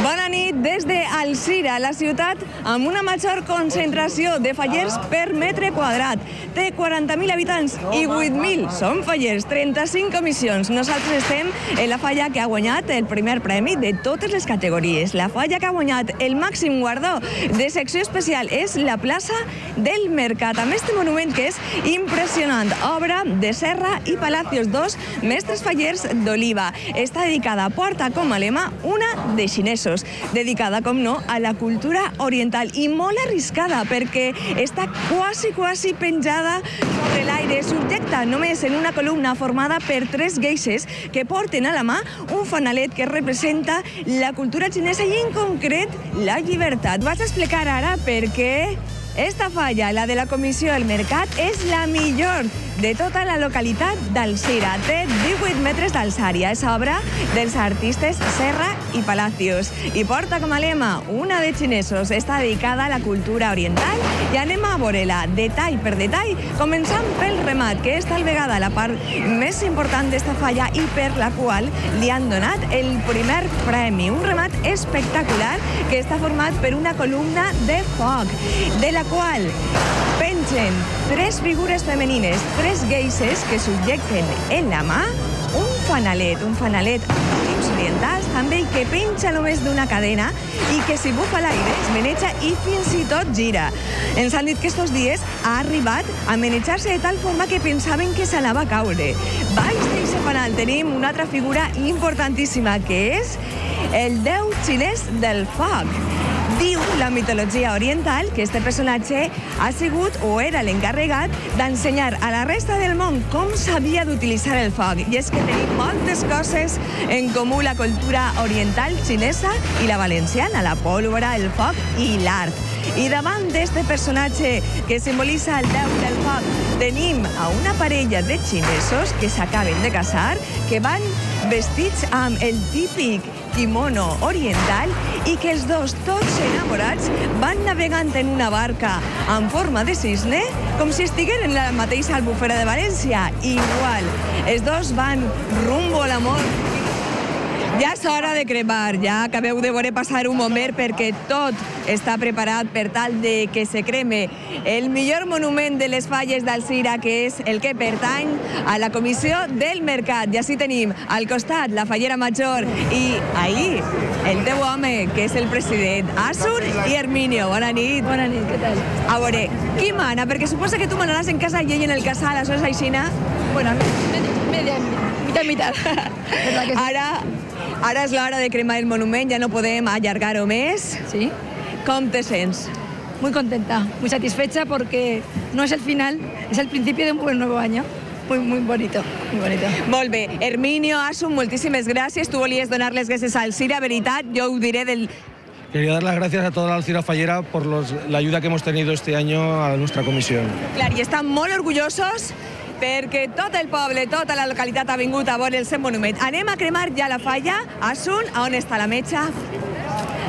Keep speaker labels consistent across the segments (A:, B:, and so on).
A: Bona nit des d'Alzira, la ciutat amb una major concentració de fallers per metre quadrat. Té 40.000 habitants i 8.000 són fallers, 35 comissions. Nosaltres estem en la falla que ha guanyat el primer premi de totes les categories. La falla que ha guanyat el màxim guardó de secció especial és la plaça del Mercat, amb este monument que és impressionant, obra de Serra i Palacios, dos mestres fallers d'Oliva. Està dedicada, porta com a lema una de xinesos, dedicada, com no, a la cultura oriental i molt arriscada perquè està quasi penjada sobre l'aire. Subjecta només en una columna formada per 3 geishes que porten a la mà un fanalet que representa la cultura xinesa i en concret la llibertat. Vaig a explicar ara per què esta falla, la de la Comissió del Mercat, és la millor de tota la localitat d'Alzira. Té 18 metres d'alçària. És obra dels artistes Serra i Palacios. I porta com a lema una de xinesos. Està dedicada a la cultura oriental i anem a veure-la detall per detall, començant pel remat, que és tal vegada la part més important d'esta falla i per la qual li han donat el primer premi. Un remat espectacular que està format per una columna de foc, de la qual pengen 3 figures femenines, 3 geishes que subjecten en la mà un fanalet amb motius orientals també, i que penja només d'una cadena i que si bufa l'aire es meneja i fins i tot gira. Ens han dit que estos dies ha arribat a menejar-se de tal forma que pensaven que s'anava a caure. Baix d'aquest fanal tenim una altra figura importantíssima que és el déu xinès del foc. Diu la mitologia oriental que este personatge ha sigut o era l'encarregat d'ensenyar a la resta del món com s'havia d'utilitzar el foc. I és que tenim moltes coses en comú, la cultura oriental xinesa i la valenciana, la pólvora, el foc i l'art. I davant d'este personatge que simbolitza el déu del foc tenim a una parella de xinesos que s'acaben de casar, que van vestits amb el típic kimono oriental i que els dos, tots enamorats, van navegant en una barca en forma de cisne com si estigueren en la mateixa Albufera de València. Igual, els dos van rumbo a l'amor. Ja és hora de cremar, ja acabeu de veure passar un moment perquè tot està preparat per tal de que se creme el millor monument de les falles d'Alzira, que és el que pertany a la Comissió del Mercat. I així tenim al costat la fallera major i ahir el teu home, que és el president, Asun i Herminio. Bona nit.
B: Bona nit, què tal?
A: A veure, qui mana? Perquè suposa que tu manaràs en casa i ell en el casal, això és aixina?
B: Bueno, mitad.
A: Ara és l'hora de cremar el monument, ja no podem allargar-ho més.
B: Sí.
A: Com te sents?
B: Muy contenta, muy satisfecha porque no es el final, es el principio de un buen nuevo año. Muy bonito, muy bonito.
A: Molt bé. Herminio, Asun, moltíssimes gràcies. Tu volies donar les gràcies a Alzira, veritat, jo ho diré del...
C: Quería dar las gracias a toda la Alzira Fallera por la ayuda que hemos tenido este año a nuestra comisión.
A: Clar, i estan molt orgullosos perquè tot el poble, tota la localitat ha vingut a veure el seu monument. Anem a cremar ja la falla. Asun, a on està la metxa?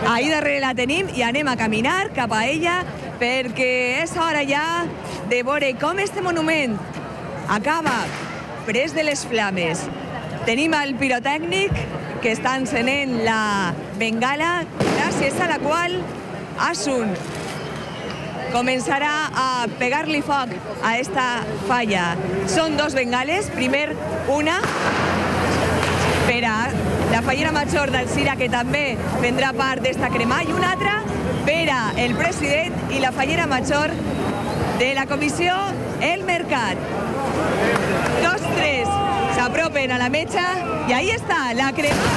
A: Ahí darrere la tenim i anem a caminar cap a ella perquè és hora ja de veure com este monument acaba pres de les flames. Tenim el pirotècnic que està encenent la bengala, gràcies a la qual Asun començarà a pegar-li foc a esta falla. Són 2 bengales, primer una per a la fallera major d'Alzira, que també prendrà part d'esta crema, i una altra per a el president i la fallera major de la Comissió El Mercat. Tots 3 s'apropen a la metxa i ahí està la crema.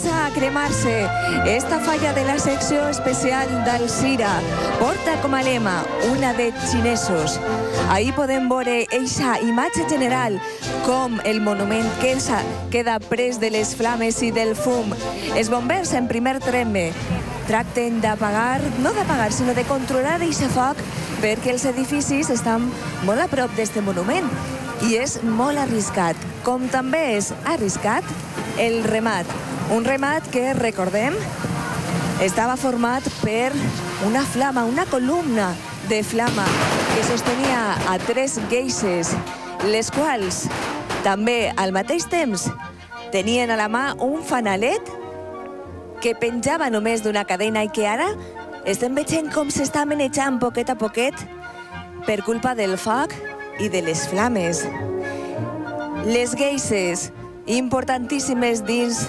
A: comença a cremar-se. Esta falla de la secció especial d'Alzira porta com a lema una de xinesos. Ahí podem veure eixa imatge general, com el monument queda pres de les flames i del fum. Els bombers en primer terme tracten d'apagar, no d'apagar, sinó de controlar eixe foc, perquè els edificis estan molt a prop d'este monument i és molt arriscat, com també és arriscat el remat. Un remat que, recordem, estava format per una flama, una columna de flama que sostenia a 3 geishes, les quals també al mateix temps tenien a la mà un fanalet que penjava només d'una cadena i que ara estem veient com s'està manejant poquet a poquet per culpa del foc i de les flames. Les geishes, importantíssimes dins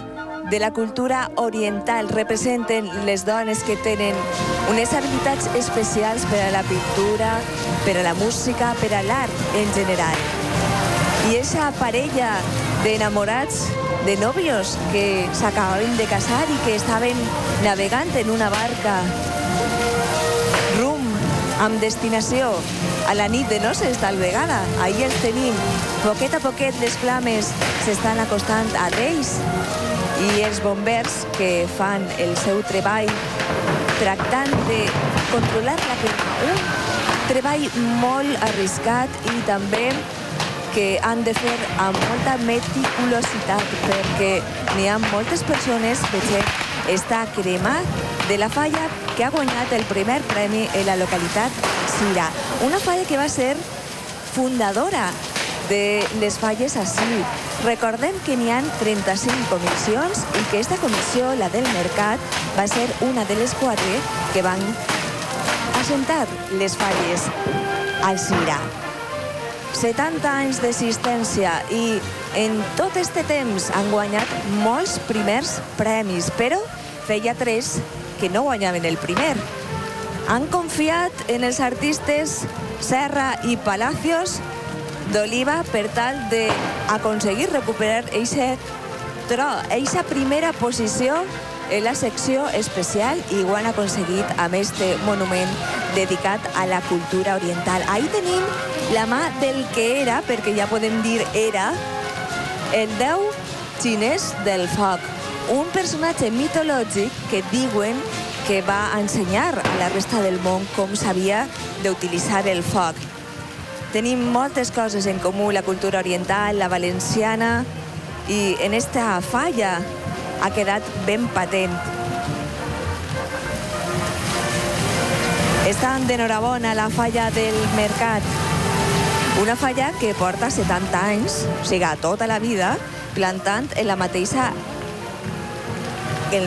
A: de la cultura oriental, representen les dones que tenen unes habilitats especials per a la pintura, per a la música, per a l'art en general. I aquesta parella d'enamorats, de nòvios que s'acabaven de casar i que estaven navegant en una barca rumb amb destinació a la nit de noces, tal vegada. Ahí els tenim. Poquet a poquet les flames s'estan acostant a ells i els bombers que fan el seu treball tractant de controlar la crema. Un treball molt arriscat i també que han de fer amb molta meticulositat perquè n'hi ha moltes persones que està cremat de la falla que ha guanyat el primer premi en la localitat Alzira. Una falla que va ser fundadora de les falles així. Recordem que n'hi ha 35 comissions i que aquesta comissió, la del mercat, va ser una de les 4 que van assentar les falles Alzira. 70 anys d'existència i en tot aquest temps han guanyat molts primers premis, però feia 3 que no guanyaven el primer. Han confiat en els artistes Serra i Palacios d'Oliva per tal d'aconseguir recuperar eixa primera posició en la secció especial i ho han aconseguit amb este monument dedicat a la cultura oriental. Ahí tenim la mà del que era, perquè ja podem dir era, el déu xinès del foc. Un personatge mitològic que diuen que va ensenyar a la resta del món com s'havia d'utilitzar el foc. Tenim moltes coses en comú, la cultura oriental, la valenciana, i en esta falla ha quedat ben patent. Estan d'enhorabona la falla del mercat. Una falla que porta 70 anys, o sigui, tota la vida, plantant en el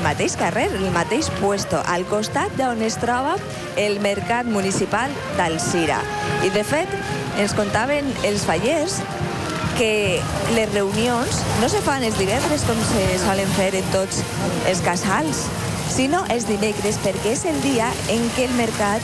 A: mateix carrer, el mateix puesto, al costat d'on es troba el mercat municipal d'Alzira. I, de fet, ens contaven els fallers que les reunions no se fan els divendres com se solen fer en tots els casals, sinó els dimecres, perquè és el dia en què el mercat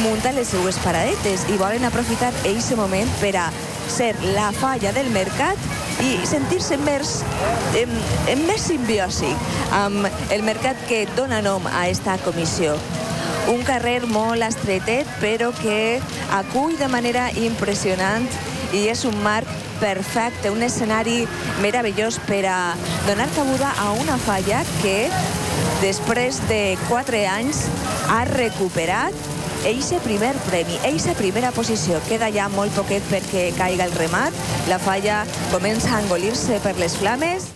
A: munta les seues paradetes i volen aprofitar aquest moment per a ser la falla del mercat i sentir-se en més simbiosi amb el mercat que dona nom a aquesta comissió. Un carrer molt estretet, però que acull de manera impressionant i és un marc perfecte, un escenari meravellós per a donar cabuda a una falla que, després de 4 anys, ha recuperat eixe primer premi, eixa primera posició. Queda ja molt poquet perquè caiga el remat. La falla comença a engolir-se per les flames.